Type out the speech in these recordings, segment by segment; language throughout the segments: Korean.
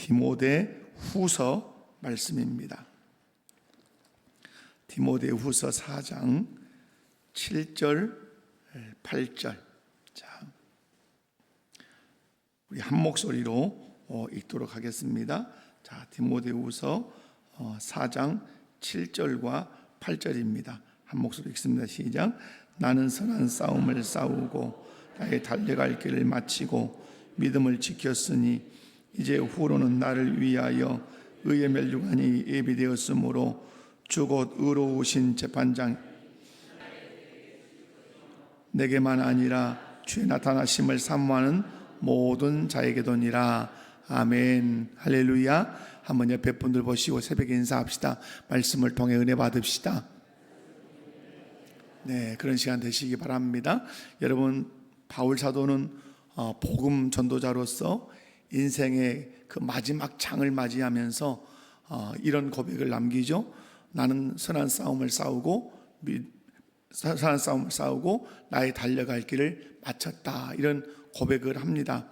디모데후서 말씀입니다. 디모데후서 4장 7절 8절. 자, 우리 한 목소리로 읽도록 하겠습니다. 자, 디모데후서 4장 7절과 8절입니다. 한 목소리 읽습니다. 시작. 나는 선한 싸움을 싸우고 나의 달려갈 길을 마치고 믿음을 지켰으니 이제 후로는 나를 위하여 의의 면류관이 예비되었으므로 주 곧 의로우신 재판장 내게만 아니라 주의 나타나심을 사모하는 모든 자에게도니라. 아멘. 할렐루야. 한번 옆에 분들 보시고 새벽에 인사합시다. 말씀을 통해 은혜 받읍시다. 네, 그런 시간 되시기 바랍니다. 여러분, 바울 사도는 복음 전도자로서 인생의 그 마지막 장을 맞이하면서 이런 고백을 남기죠. 나는 선한 싸움을 싸우고 나의 달려갈 길을 마쳤다. 이런 고백을 합니다.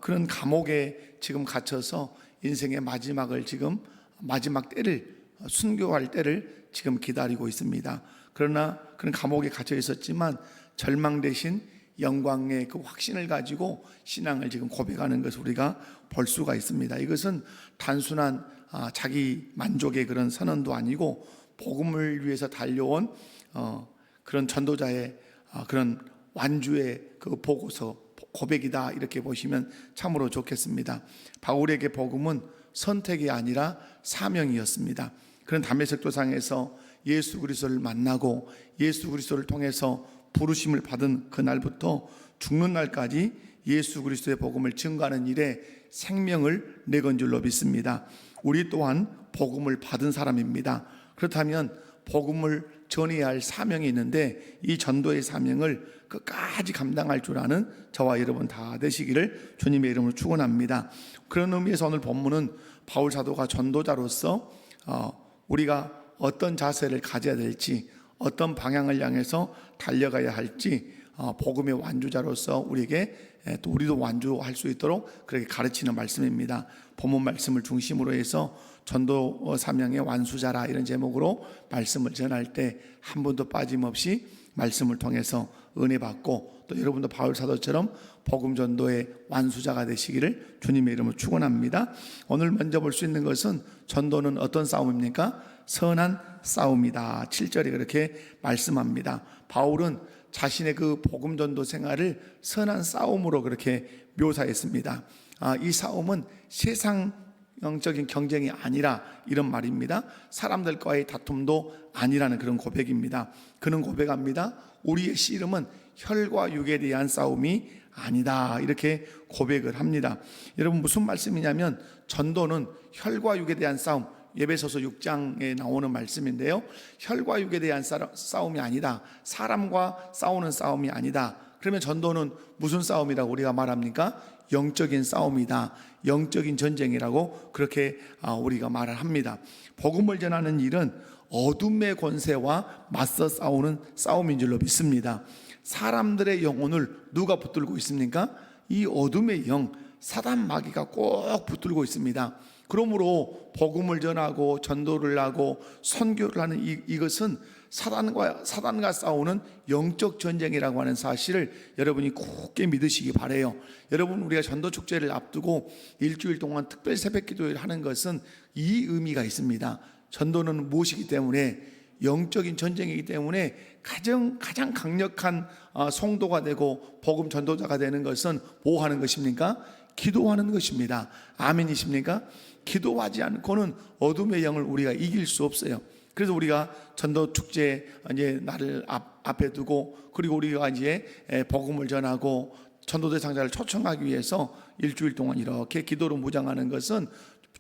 그런 감옥에 지금 갇혀서 인생의 마지막을 지금 마지막 때를 순교할 때를 지금 기다리고 있습니다. 그러나 그런 감옥에 갇혀 있었지만 절망 대신 영광의 그 확신을 가지고 신앙을 지금 고백하는 것을 우리가 볼 수가 있습니다. 이것은 단순한 자기 만족의 그런 선언도 아니고 복음을 위해서 달려온 그런 전도자의 그런 완주의 그 보고서 고백이다, 이렇게 보시면 참으로 좋겠습니다. 바울에게 복음은 선택이 아니라 사명이었습니다. 그런 다메섹 도상에서 예수 그리스도를 만나고 예수 그리스도를 통해서 부르심을 받은 그날부터 죽는 날까지 예수 그리스도의 복음을 증거하는 일에 생명을 내건 줄로 믿습니다. 우리 또한 복음을 받은 사람입니다. 그렇다면 복음을 전해야 할 사명이 있는데 이 전도의 사명을 끝까지 감당할 줄 아는 저와 여러분 다 되시기를 주님의 이름으로 축원합니다. 그런 의미에서 오늘 본문은 바울 사도가 전도자로서 우리가 어떤 자세를 가져야 될지, 어떤 방향을 향해서 달려가야 할지 복음의 완주자로서 우리에게 또 우리도 완주할 수 있도록 그렇게 가르치는 말씀입니다. 본문 말씀을 중심으로 해서 전도 사명의 완수자라, 이런 제목으로 말씀을 전할 때 한 번도 빠짐없이 말씀을 통해서 은혜 받고 또 여러분도 바울 사도처럼 복음 전도의 완수자가 되시기를 주님의 이름으로 축원합니다. 오늘 먼저 볼 수 있는 것은 전도는 어떤 싸움입니까? 선한 싸움이다. 7절에 그렇게 말씀합니다. 바울은 자신의 그 복음 전도 생활을 선한 싸움으로 그렇게 묘사했습니다. 이 싸움은 세상적인 경쟁이 아니라 이런 말입니다. 사람들과의 다툼도 아니라는 그런 고백입니다. 그는 고백합니다. 우리의 씨름은 혈과 육에 대한 싸움이 아니다, 이렇게 고백을 합니다. 여러분, 무슨 말씀이냐면 전도는 혈과 육에 대한 싸움, 에베소서 6장에 나오는 말씀인데요, 혈과 육에 대한 싸움이 아니다, 사람과 싸우는 싸움이 아니다. 그러면 전도는 무슨 싸움이라고 우리가 말합니까? 영적인 싸움이다, 영적인 전쟁이라고 그렇게 우리가 말을 합니다. 복음을 전하는 일은 어둠의 권세와 맞서 싸우는 싸움인 줄로 믿습니다. 사람들의 영혼을 누가 붙들고 있습니까? 이 어둠의 영, 사단 마귀가 꼭 붙들고 있습니다. 그러므로 복음을 전하고 전도를 하고 선교를 하는 이것은 사단과 싸우는 영적 전쟁이라고 하는 사실을 여러분이 굳게 믿으시기 바라요. 여러분, 우리가 전도 축제를 앞두고 일주일 동안 특별 새벽 기도를 하는 것은 이 의미가 있습니다. 전도는 무엇이기 때문에? 영적인 전쟁이기 때문에 가장 강력한 성도가 되고 복음 전도자가 되는 것은 뭐 하는 것입니까? 기도하는 것입니다. 아멘이십니까? 기도하지 않고는 어둠의 영을 우리가 이길 수 없어요. 그래서 우리가 전도 축제 이제 날을 앞에 두고, 그리고 우리가 이제 복음을 전하고 전도 대상자를 초청하기 위해서 일주일 동안 이렇게 기도로 무장하는 것은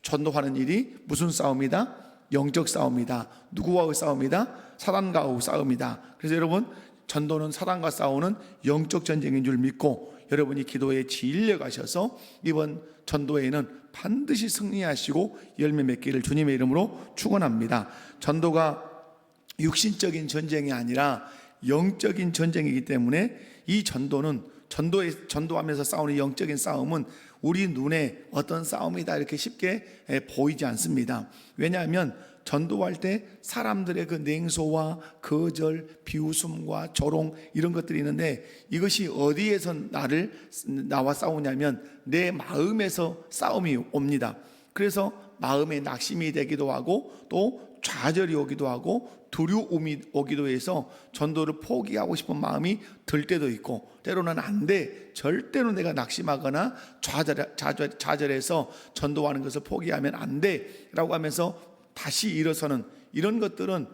전도하는 일이 무슨 싸움이다? 영적 싸움이다. 누구와의 싸움이다? 사단과의 싸움이다. 그래서 여러분, 전도는 사단과 싸우는 영적 전쟁인 줄 믿고 여러분이 기도에 진려 가셔서 이번 전도회에는 반드시 승리하시고 열매 맺기를 주님의 이름으로 축원합니다. 전도가 육신적인 전쟁이 아니라 영적인 전쟁이기 때문에 이 전도는 전도하면서 싸우는 영적인 싸움은 우리 눈에 어떤 싸움이다 이렇게 쉽게 보이지 않습니다. 왜냐하면 전도할 때 사람들의 그 냉소와 거절, 비웃음과 조롱 이런 것들이 있는데, 이것이 어디에서 나와 싸우냐면 내 마음에서 싸움이 옵니다. 그래서 마음에 낙심이 되기도 하고 또 좌절이 오기도 하고 두려움이 오기도 해서 전도를 포기하고 싶은 마음이 들 때도 있고, 때로는 안 돼, 절대로 내가 낙심하거나 좌절해서 전도하는 것을 포기하면 안 돼 라고 하면서 다시 일어서는 이런 것들은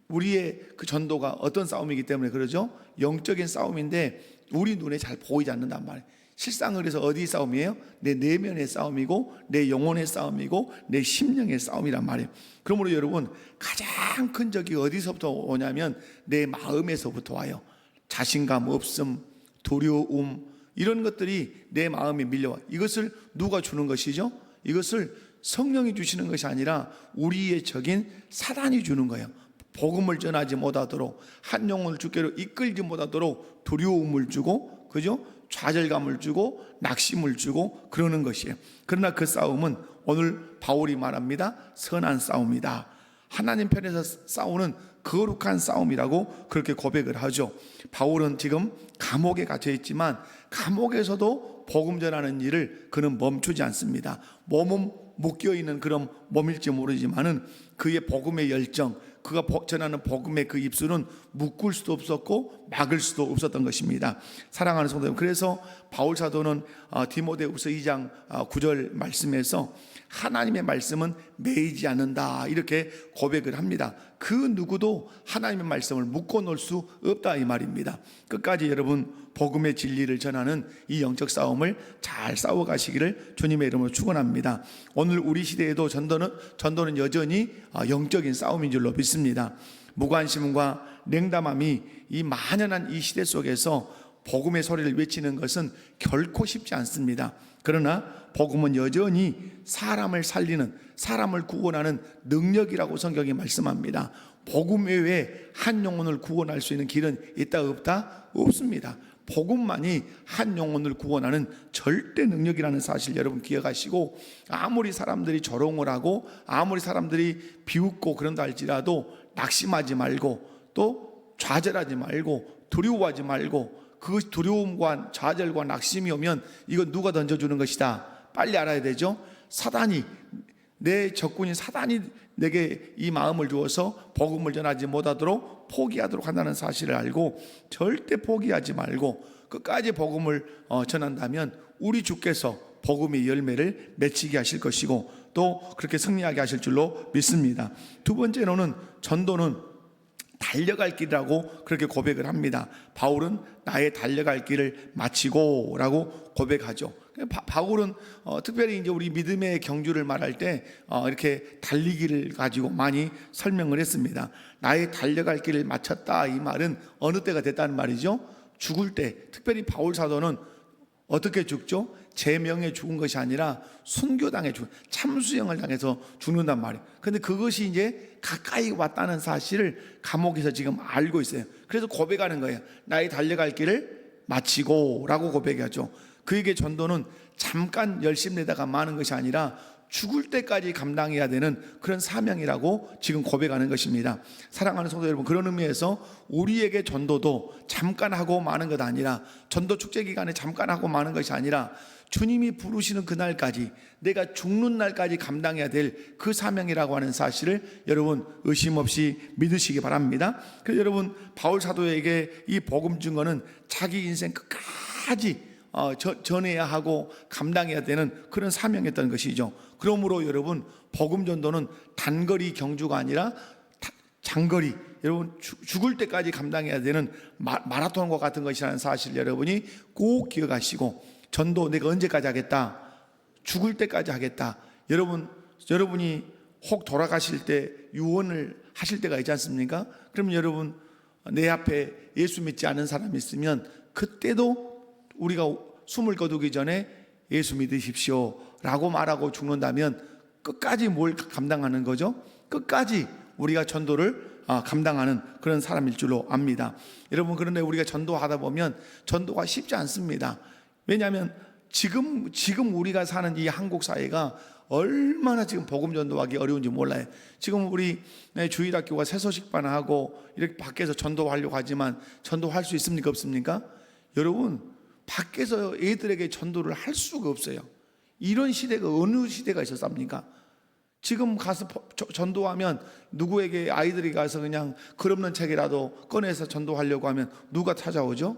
우리의 그 전도가 어떤 싸움이기 때문에 그러죠. 영적인 싸움인데 우리 눈에 잘 보이지 않는단 말이에요. 실상은 그래서 어디 싸움이에요? 내 내면의 싸움이고 내 영혼의 싸움이고 내 심령의 싸움이란 말이에요. 그러므로 여러분, 가장 큰 적이 어디서부터 오냐면 내 마음에서부터 와요. 자신감 없음, 두려움, 이런 것들이 내 마음에 밀려와. 이것을 누가 주는 것이죠? 이것을 성령이 주시는 것이 아니라 우리의 적인 사단이 주는 거예요. 복음을 전하지 못하도록, 한 영혼을 주께로 이끌지 못하도록 두려움을 주고, 그죠? 좌절감을 주고 낙심을 주고 그러는 것이에요. 그러나 그 싸움은 오늘 바울이 말합니다. 선한 싸움이다. 하나님 편에서 싸우는 거룩한 싸움이라고 그렇게 고백을 하죠. 바울은 지금 감옥에 갇혀 있지만 감옥에서도 복음 전하는 일을 그는 멈추지 않습니다. 몸은 묶여있는 그런 몸일지 모르지만은 그의 복음의 열정, 그가 전하는 복음의 그 입술은 묶을 수도 없었고 막을 수도 없었던 것입니다. 사랑하는 성도 여러분, 그래서 바울 사도는 디모데후서 2장 9절 말씀에서 하나님의 말씀은 매이지 않는다 이렇게 고백을 합니다. 그 누구도 하나님의 말씀을 묶어 놓을 수 없다 이 말입니다. 끝까지 여러분 복음의 진리를 전하는 이 영적 싸움을 잘 싸워 가시기를 주님의 이름으로 축원합니다. 오늘 우리 시대에도 전도는 여전히 영적인 싸움인 줄로 믿습니다. 무관심과 냉담함이 이 만연한 이 시대 속에서 복음의 소리를 외치는 것은 결코 쉽지 않습니다. 그러나 복음은 여전히 사람을 살리는, 사람을 구원하는 능력이라고 성경이 말씀합니다. 복음 외에 한 영혼을 구원할 수 있는 길은 있다 없다? 없습니다. 복음만이 한 영혼을 구원하는 절대 능력이라는 사실 여러분 기억하시고, 아무리 사람들이 조롱을 하고 아무리 사람들이 비웃고 그런다 할지라도 낙심하지 말고 또 좌절하지 말고 두려워하지 말고, 그 두려움과 좌절과 낙심이 오면 이건 누가 던져주는 것이다 빨리 알아야 되죠. 사단이, 내 적군인 사단이 내게 이 마음을 주어서 복음을 전하지 못하도록 포기하도록 한다는 사실을 알고 절대 포기하지 말고 끝까지 복음을 전한다면 우리 주께서 복음의 열매를 맺히게 하실 것이고 또 그렇게 승리하게 하실 줄로 믿습니다. 두 번째로는 전도는 달려갈 길이라고 그렇게 고백을 합니다. 바울은 나의 달려갈 길을 마치고 라고 고백하죠. 바울은 특별히 이제 우리 믿음의 경주를 말할 때 이렇게 달리기를 가지고 많이 설명을 했습니다. 나의 달려갈 길을 마쳤다 이 말은 어느 때가 됐다는 말이죠? 죽을 때. 특별히 바울 사도는 어떻게 죽죠? 제 명에 죽은 것이 아니라 순교당해 죽은, 참수형을 당해서 죽는단 말이에요. 그런데 그것이 이제 가까이 왔다는 사실을 감옥에서 지금 알고 있어요. 그래서 고백하는 거예요. 나의 달려갈 길을 마치고 라고 고백하죠. 그에게 전도는 잠깐 열심 내다가 마는 것이 아니라 죽을 때까지 감당해야 되는 그런 사명이라고 지금 고백하는 것입니다. 사랑하는 성도 여러분, 그런 의미에서 우리에게 전도도 잠깐 하고 마는 것 아니라, 전도 축제 기간에 잠깐 하고 마는 것이 아니라 주님이 부르시는 그날까지, 내가 죽는 날까지 감당해야 될 그 사명이라고 하는 사실을 여러분 의심 없이 믿으시기 바랍니다. 그래서 여러분 바울 사도에게 이 복음 증거는 자기 인생 끝까지 전해야 하고 감당해야 되는 그런 사명이었던 것이죠. 그러므로 여러분 복음 전도는 단거리 경주가 아니라 장거리, 여러분 죽을 때까지 감당해야 되는 마라톤과 같은 것이라는 사실 여러분이 꼭 기억하시고, 전도 내가 언제까지 하겠다? 죽을 때까지 하겠다. 여러분이 혹 돌아가실 때 유언을 하실 때가 있지 않습니까? 그럼 여러분 내 앞에 예수 믿지 않은 사람이 있으면 그때도 우리가 숨을 거두기 전에 예수 믿으십시오 라고 말하고 죽는다면 끝까지 뭘 감당하는 거죠? 끝까지 우리가 전도를 감당하는 그런 사람일 줄로 압니다. 여러분, 그런데 우리가 전도하다 보면 전도가 쉽지 않습니다. 왜냐하면 지금 우리가 사는 이 한국 사회가 얼마나 지금 복음 전도하기 어려운지 몰라요. 지금 우리 주일학교가 새소식반하고 이렇게 밖에서 전도하려고 하지만 전도할 수 있습니까, 없습니까? 여러분, 밖에서 애들에게 전도를 할 수가 없어요. 이런 시대가 어느 시대가 있었습니까? 지금 가서 전도하면 누구에게 아이들이 가서 그냥 글 없는 책이라도 꺼내서 전도하려고 하면 누가 찾아오죠?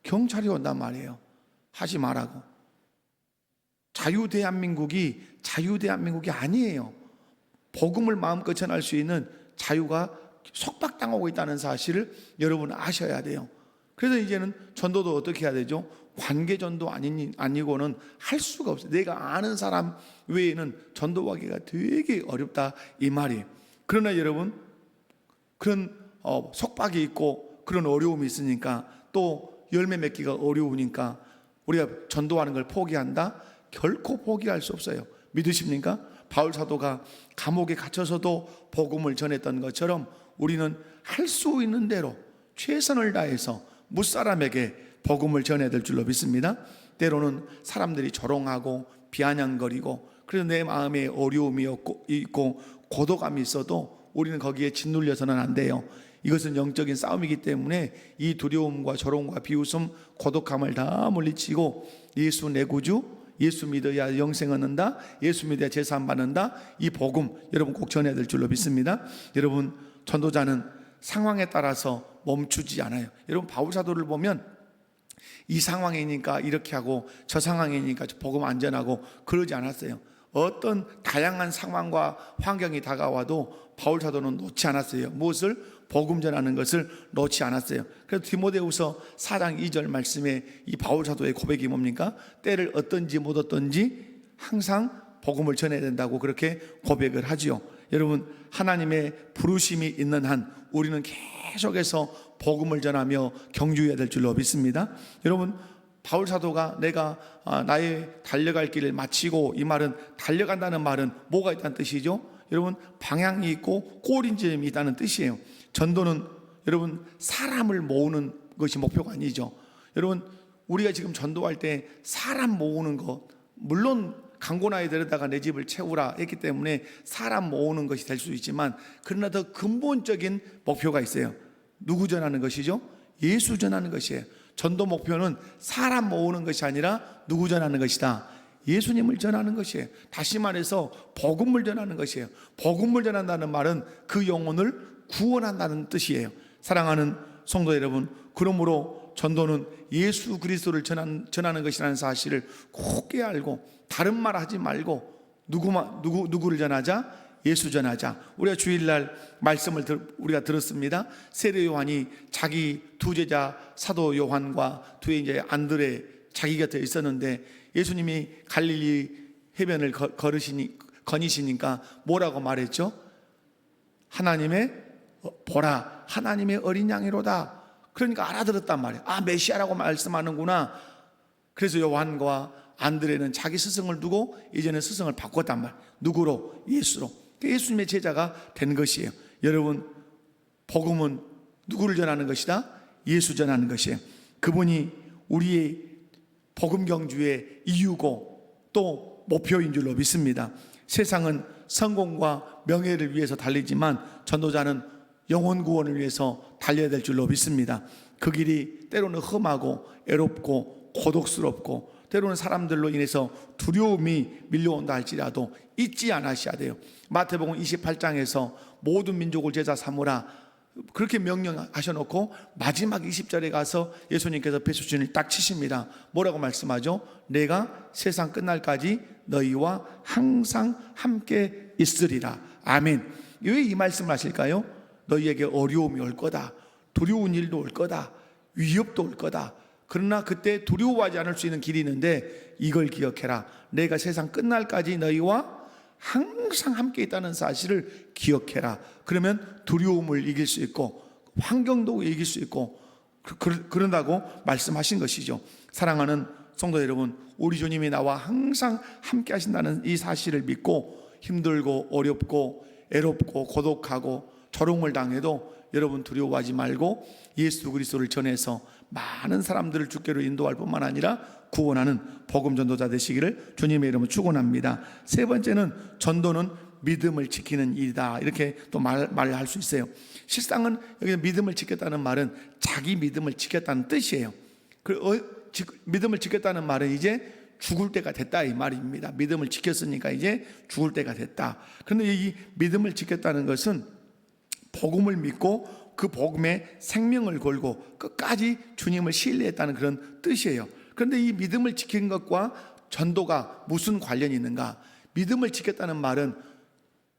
경찰이 온단 말이에요. 하지 말라고. 자유대한민국이 아니에요. 복음을 마음껏 전할 수 있는 자유가 속박당하고 있다는 사실을 여러분 아셔야 돼요. 그래서 이제는 전도도 어떻게 해야 되죠? 관계전도 아니고는 할 수가 없어요. 내가 아는 사람 외에는 전도하기가 되게 어렵다 이 말이에요. 그러나 여러분, 그런 속박이 있고 그런 어려움이 있으니까, 또 열매 맺기가 어려우니까 우리가 전도하는 걸 포기한다? 결코 포기할 수 없어요. 믿으십니까? 바울 사도가 감옥에 갇혀서도 복음을 전했던 것처럼 우리는 할 수 있는 대로 최선을 다해서 무사람에게 복음을 전해야 될 줄로 믿습니다. 때로는 사람들이 조롱하고 비아냥거리고, 그래서 내 마음에 어려움이 있고 고독감이 있어도 우리는 거기에 짓눌려서는 안 돼요. 이것은 영적인 싸움이기 때문에 이 두려움과 조롱과 비웃음, 고독함을 다 물리치고 예수 내 구주, 예수 믿어야 영생 얻는다, 예수 믿어야 제사함 받는다, 이 복음 여러분 꼭 전해야 될 줄로 믿습니다. 여러분, 전도자는 상황에 따라서 멈추지 않아요. 여러분, 바울 사도를 보면 이 상황이니까 이렇게 하고 저 상황이니까 복음 안 전하고 그러지 않았어요. 어떤 다양한 상황과 환경이 다가와도 바울 사도는 놓지 않았어요. 무엇을? 복음 전하는 것을 놓지 않았어요. 그래서 디모데후서 4장 2절 말씀에 이 바울 사도의 고백이 뭡니까? 때를 얻든지 못 얻든지 항상 복음을 전해야 된다고 그렇게 고백을 하지요. 여러분, 하나님의 부르심이 있는 한 우리는 계속해서 복음을 전하며 경주해야 될 줄로 믿습니다. 여러분, 바울 사도가 내가 나의 달려갈 길을 마치고, 이 말은 달려간다는 말은 뭐가 있다는 뜻이죠? 여러분, 방향이 있고 꼬린점이 있다는 뜻이에요. 전도는 여러분 사람을 모으는 것이 목표가 아니죠. 여러분, 우리가 지금 전도할 때 사람 모으는 것, 물론 강고나에 데려다가 내 집을 채우라 했기 때문에 사람 모으는 것이 될 수 있지만, 그러나 더 근본적인 목표가 있어요. 누구 전하는 것이죠? 예수 전하는 것이에요. 전도 목표는 사람 모으는 것이 아니라 누구 전하는 것이다? 예수님을 전하는 것이에요. 다시 말해서 복음을 전하는 것이에요. 복음을 전한다는 말은 그 영혼을 구원한다는 뜻이에요. 사랑하는 성도 여러분, 그러므로 전도는 예수 그리스도를 전하는 것이라는 사실을 꼭 깨알고, 다른 말 하지 말고 누구를 전하자? 예수 전하자. 우리가 주일날 말씀을 우리가 들었습니다. 세례 요한이 자기 두 제자 사도 요한과 두 이제 안드레 자기 곁에 있었는데, 예수님이 갈릴리 해변을 거니시니까 뭐라고 말했죠? 보라, 하나님의 어린 양이로다. 그러니까 알아들었단 말이에요. 아, 메시아라고 말씀하는구나. 그래서 요한과 안드레는 자기 스승을 두고 이제는 스승을 바꿨단 말이에요. 누구로? 예수로. 예수님의 제자가 된 것이에요. 여러분, 복음은 누구를 전하는 것이다? 예수 전하는 것이에요. 그분이 우리의 복음 경주의 이유고 또 목표인 줄로 믿습니다. 세상은 성공과 명예를 위해서 달리지만 전도자는 영혼 구원을 위해서 달려야 될 줄로 믿습니다. 그 길이 때로는 험하고 애롭고 고독스럽고 때로는 사람들로 인해서 두려움이 밀려온다 할지라도 잊지 않으셔야 돼요. 마태복음 28장에서 모든 민족을 제자 삼으라 그렇게 명령하셔놓고 마지막 20절에 가서 예수님께서 배수진을 딱 치십니다. 뭐라고 말씀하죠? 내가 세상 끝날까지 너희와 항상 함께 있으리라. 아멘. 왜 이 말씀을 하실까요? 너희에게 어려움이 올 거다, 두려운 일도 올 거다, 위협도 올 거다. 그러나 그때 두려워하지 않을 수 있는 길이 있는데 이걸 기억해라. 내가 세상 끝날까지 너희와 항상 함께 있다는 사실을 기억해라. 그러면 두려움을 이길 수 있고 환경도 이길 수 있고 그런다고 말씀하신 것이죠. 사랑하는 성도 여러분, 우리 주님이 나와 항상 함께 하신다는 이 사실을 믿고 힘들고 어렵고 애롭고 고독하고 조롱을 당해도 여러분 두려워하지 말고 예수 그리스도를 전해서 많은 사람들을 주께로 인도할 뿐만 아니라 구원하는 복음 전도자 되시기를 주님의 이름으로 축원합니다. 세 번째는 전도는 믿음을 지키는 일이다, 이렇게 또 말을 할 수 있어요. 실상은 여기 믿음을 지켰다는 말은 자기 믿음을 지켰다는 뜻이에요. 믿음을 지켰다는 말은 이제 죽을 때가 됐다 이 말입니다. 믿음을 지켰으니까 이제 죽을 때가 됐다. 그런데 이 믿음을 지켰다는 것은 복음을 믿고 그 복음에 생명을 걸고 끝까지 주님을 신뢰했다는 그런 뜻이에요. 그런데 이 믿음을 지킨 것과 전도가 무슨 관련이 있는가? 믿음을 지켰다는 말은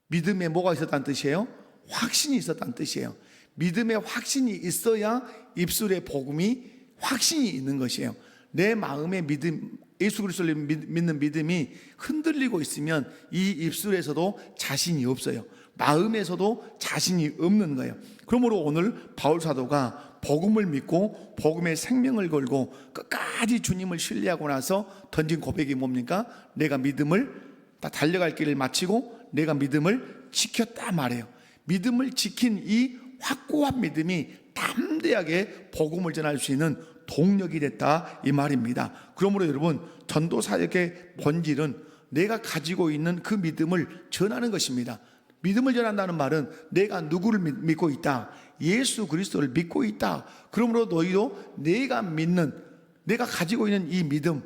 믿음에 뭐가 있었다는 뜻이에요? 확신이 있었다는 뜻이에요. 믿음에 확신이 있어야 입술에 복음이 확신이 있는 것이에요. 내 마음의 믿음, 예수 그리스도를 믿는 믿음이 흔들리고 있으면 이 입술에서도 자신이 없어요. 마음에서도 자신이 없는 거예요. 그러므로 오늘 바울 사도가 복음을 믿고 복음의 생명을 걸고 끝까지 주님을 신뢰하고 나서 던진 고백이 뭡니까? 내가 믿음을 다 달려갈 길을 마치고 내가 믿음을 지켰다 말해요. 믿음을 지킨 이 확고한 믿음이 담대하게 복음을 전할 수 있는 동력이 됐다 이 말입니다. 그러므로 여러분, 전도 사역의 본질은 내가 가지고 있는 그 믿음을 전하는 것입니다. 믿음을 전한다는 말은 내가 누구를 믿고 있다, 예수 그리스도를 믿고 있다. 그러므로 너희도 내가 믿는, 내가 가지고 있는 이 믿음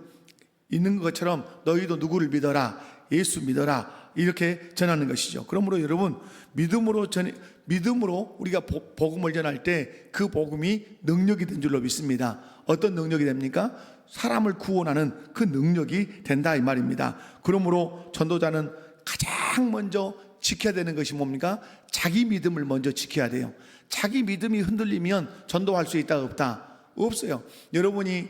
있는 것처럼 너희도 누구를 믿어라, 예수 믿어라, 이렇게 전하는 것이죠. 그러므로 여러분, 믿음으로 우리가 복음을 전할 때 그 복음이 능력이 된 줄로 믿습니다. 어떤 능력이 됩니까? 사람을 구원하는 그 능력이 된다 이 말입니다. 그러므로 전도자는 가장 먼저 지켜야 되는 것이 뭡니까? 자기 믿음을 먼저 지켜야 돼요. 자기 믿음이 흔들리면 전도할 수 있다 없다? 없어요. 여러분의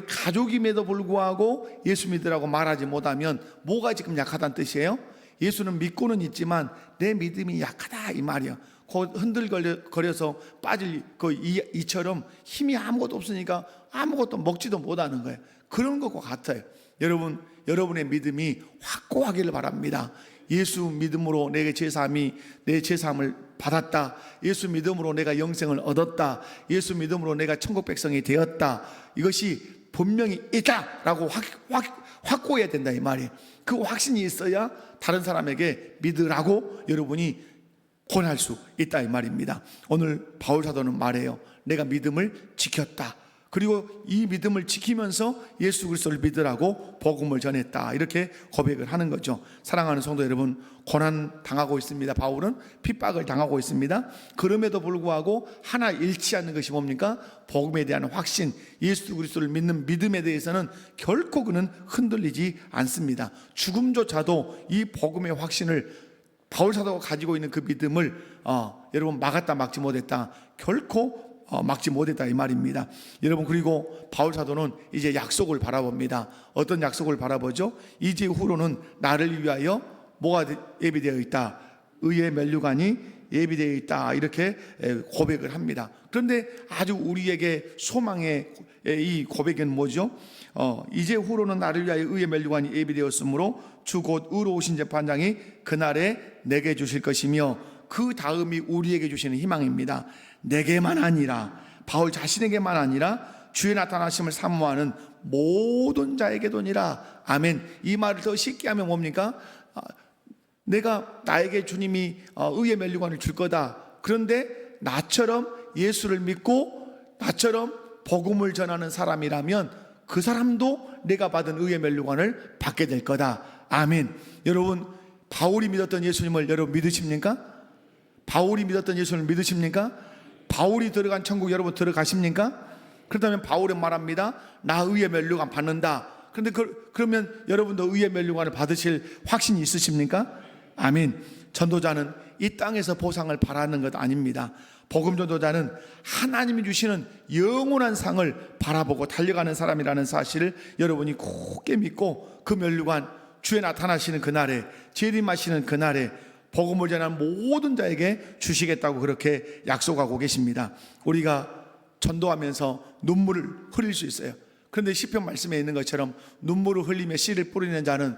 가족임에도 불구하고 예수 믿으라고 말하지 못하면 뭐가 지금 약하다는 뜻이에요? 예수는 믿고는 있지만 내 믿음이 약하다 이 말이야. 흔들거려서 빠질 이처럼 힘이 아무것도 없으니까 아무것도 먹지도 못하는 거예요. 그런 것과 같아요. 여러분의 믿음이 확고하기를 바랍니다. 예수 믿음으로 내 죄사함을 받았다. 예수 믿음으로 내가 영생을 얻었다. 예수 믿음으로 내가 천국 백성이 되었다. 이것이 분명히 있다라고 확고해야 된다 이 말이에요. 그 확신이 있어야 다른 사람에게 믿으라고 여러분이 권할 수 있다 이 말입니다. 오늘 바울 사도는 말해요. 내가 믿음을 지켰다. 그리고 이 믿음을 지키면서 예수 그리스도를 믿으라고 복음을 전했다, 이렇게 고백을 하는 거죠. 사랑하는 성도 여러분, 고난 당하고 있습니다. 바울은 핍박을 당하고 있습니다. 그럼에도 불구하고 하나 잃지 않는 것이 뭡니까? 복음에 대한 확신, 예수 그리스도를 믿는 믿음에 대해서는 결코 그는 흔들리지 않습니다. 죽음조차도 이 복음의 확신을, 바울 사도가 가지고 있는 그 믿음을 여러분 막았다 막지 못했다, 결코 막지 못했다 이 말입니다. 여러분, 그리고 바울 사도는 이제 약속을 바라봅니다. 어떤 약속을 바라보죠? 이제 후로는 나를 위하여 뭐가 예비되어 있다, 의의 면류관이 예비되어 있다, 이렇게 고백을 합니다. 그런데 아주 우리에게 소망의 이 고백은 뭐죠? 이제 후로는 나를 위하여 의의 면류관이 예비되었으므로 주 곧 의로우신 재판장이 그날에 내게 주실 것이며, 그 다음이 우리에게 주시는 희망입니다. 내게만 아니라, 바울 자신에게만 아니라 주의 나타나심을 사모하는 모든 자에게도니라. 아멘. 이 말을 더 쉽게 하면 뭡니까? 나에게 주님이 의의 면류관을 줄 거다. 그런데 나처럼 예수를 믿고 나처럼 복음을 전하는 사람이라면 그 사람도 내가 받은 의의 면류관을 받게 될 거다. 아멘. 여러분, 바울이 믿었던 예수님을 여러분 믿으십니까? 바울이 믿었던 예수님을 믿으십니까? 바울이 들어간 천국 여러분 들어가십니까? 그렇다면 바울은 말합니다. 나 의의 면류관 받는다. 그런데 그러면 여러분도 의의 면류관을 받으실 확신이 있으십니까? 아멘. 전도자는 이 땅에서 보상을 바라는 것 아닙니다. 복음 전도자는 하나님이 주시는 영원한 상을 바라보고 달려가는 사람이라는 사실을 여러분이 굳게 믿고 그 면류관, 주에 나타나시는 그날에, 재림하시는 그날에 복음을 전하는 모든 자에게 주시겠다고 그렇게 약속하고 계십니다. 우리가 전도하면서 눈물을 흘릴 수 있어요. 그런데 시편 말씀에 있는 것처럼 눈물을 흘리며 씨를 뿌리는 자는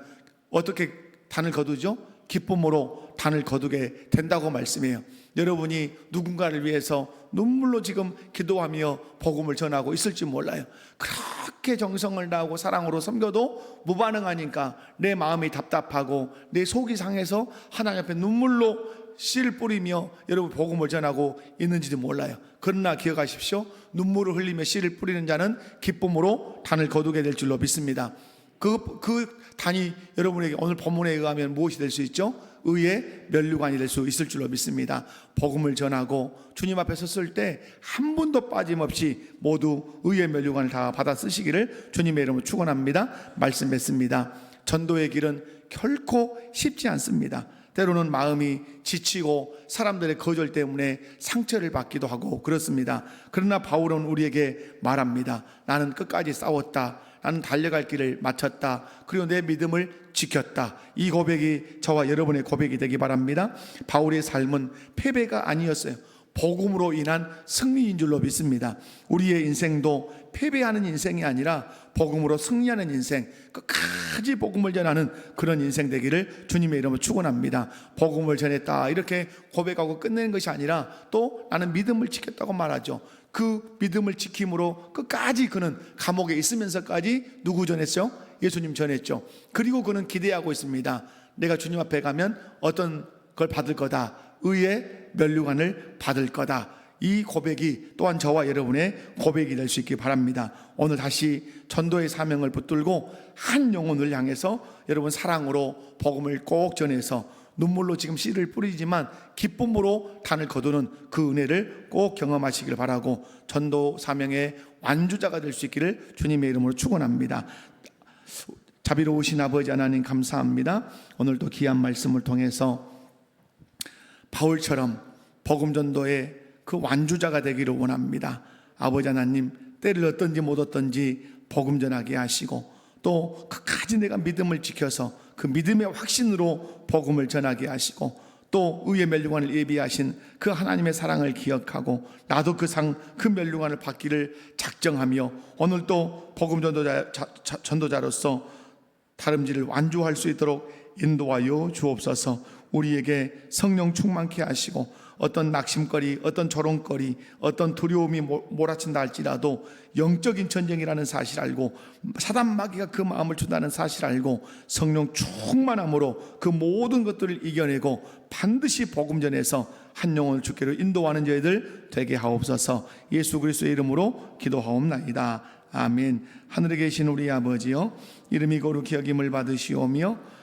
어떻게 단을 거두죠? 기쁨으로 단을 거두게 된다고 말씀해요. 여러분이 누군가를 위해서 눈물로 지금 기도하며 복음을 전하고 있을지 몰라요. 그렇게 정성을 다하고 사랑으로 섬겨도 무반응하니까 내 마음이 답답하고 내 속이 상해서 하나님 앞에 눈물로 씨를 뿌리며 여러분 복음을 전하고 있는지도 몰라요. 그러나 기억하십시오. 눈물을 흘리며 씨를 뿌리는 자는 기쁨으로 단을 거두게 될 줄로 믿습니다. 그 단이 여러분에게 오늘 본문에 의하면 무엇이 될 수 있죠? 의의 면류관이 될 수 있을 줄로 믿습니다. 복음을 전하고 주님 앞에 섰을 때 한 분도 빠짐없이 모두 의의 면류관을 다 받아 쓰시기를 주님의 이름으로 축원합니다. 말씀 맺습니다. 전도의 길은 결코 쉽지 않습니다. 때로는 마음이 지치고 사람들의 거절 때문에 상처를 받기도 하고 그렇습니다. 그러나 바울은 우리에게 말합니다. 나는 끝까지 싸웠다. 나는 달려갈 길을 마쳤다. 그리고 내 믿음을 지켰다. 이 고백이 저와 여러분의 고백이 되기 바랍니다. 바울의 삶은 패배가 아니었어요. 복음으로 인한 승리인 줄로 믿습니다. 우리의 인생도 패배하는 인생이 아니라 복음으로 승리하는 인생, 끝까지 복음을 전하는 그런 인생 되기를 주님의 이름으로 축원합니다. 복음을 전했다 이렇게 고백하고 끝내는 것이 아니라 또 나는 믿음을 지켰다고 말하죠. 그 믿음을 지킴으로 끝까지 그는 감옥에 있으면서까지 누구 전했죠? 예수님 전했죠. 그리고 그는 기대하고 있습니다. 내가 주님 앞에 가면 어떤 걸 받을 거다. 의의 면류관을 받을 거다. 이 고백이 또한 저와 여러분의 고백이 될 수 있기 바랍니다. 오늘 다시 전도의 사명을 붙들고 한 영혼을 향해서 여러분 사랑으로 복음을 꼭 전해서 눈물로 지금 씨를 뿌리지만 기쁨으로 단을 거두는 그 은혜를 꼭 경험하시길 바라고 전도 사명의 완주자가 될 수 있기를 주님의 이름으로 축원합니다. 자비로우신 아버지 하나님 감사합니다. 오늘도 귀한 말씀을 통해서 바울처럼 복음 전도의 그 완주자가 되기를 원합니다. 아버지 하나님, 때를 얻든지 못 얻든지 복음 전하게 하시고 또 끝까지 내가 믿음을 지켜서 그 믿음의 확신으로 복음을 전하게 하시고 또 의의 면류관을 예비하신 그 하나님의 사랑을 기억하고 나도 그 면류관을 받기를 작정하며 오늘 또 복음 전도자로서 다름질을 완주할 수 있도록 인도하여 주옵소서. 우리에게 성령 충만케 하시고 어떤 낙심거리, 어떤 조롱거리, 어떤 두려움이 몰아친다 할지라도 영적인 전쟁이라는 사실 알고 사단 마귀가 그 마음을 준다는 사실 알고 성령 충만함으로 그 모든 것들을 이겨내고 반드시 복음 전해서 한 영혼을 주께로 인도하는 저희들 되게 하옵소서. 예수 그리스도의 이름으로 기도하옵나이다. 아멘. 하늘에 계신 우리 아버지여, 이름이 거룩히 여김을 받으시오며